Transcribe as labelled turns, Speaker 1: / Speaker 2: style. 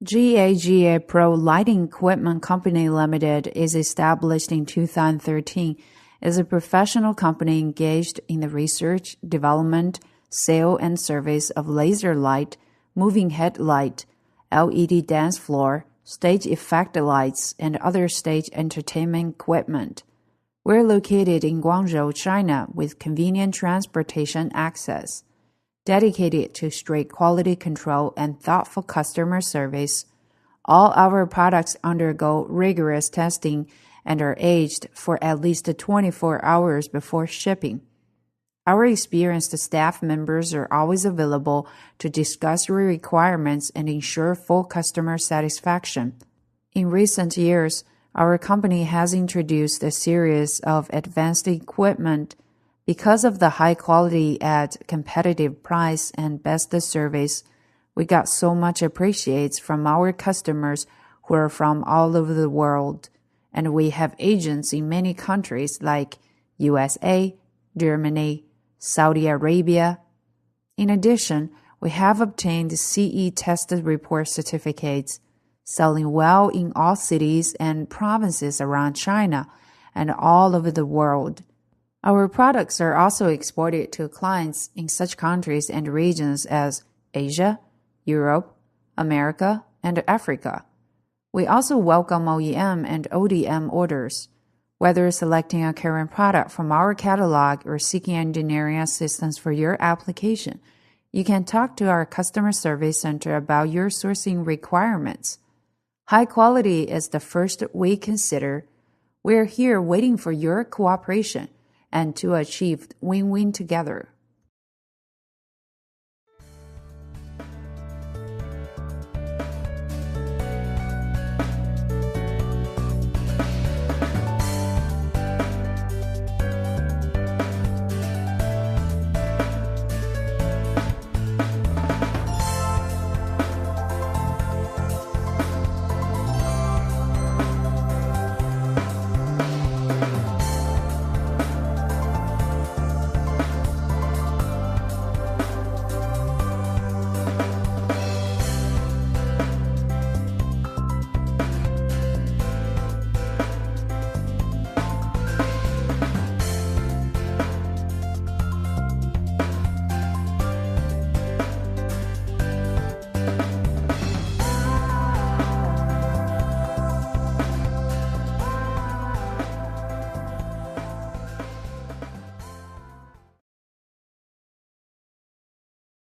Speaker 1: GAGA Pro Lighting Equipment Company Limited is established in 2013 as a professional company engaged in the research, development, sale, and service of laser light, moving headlight, LED dance floor, stage effect lights, and other stage entertainment equipment. We're located in Guangzhou, China, with convenient transportation access. Dedicated to strict quality control and thoughtful customer service, all our products undergo rigorous testing and are aged for at least 24 hours before shipping. Our experienced staff members are always available to discuss your requirements and ensure full customer satisfaction. In recent years, our company has introduced a series of advanced equipment. Because of the high quality at competitive price and best service, we got so much appreciates from our customers who are from all over the world, and we have agents in many countries like USA, Germany, Saudi Arabia. In addition, we have obtained CE tested report certificates, selling well in all cities and provinces around China and all over the world. Our products are also exported to clients in such countries and regions as Asia, Europe, America, and Africa. We also welcome OEM and ODM orders. Whether selecting a current product from our catalog or seeking engineering assistance for your application, you can talk to our customer service center about your sourcing requirements. High quality is the first we consider. We're here waiting for your cooperation and to achieve win-win together.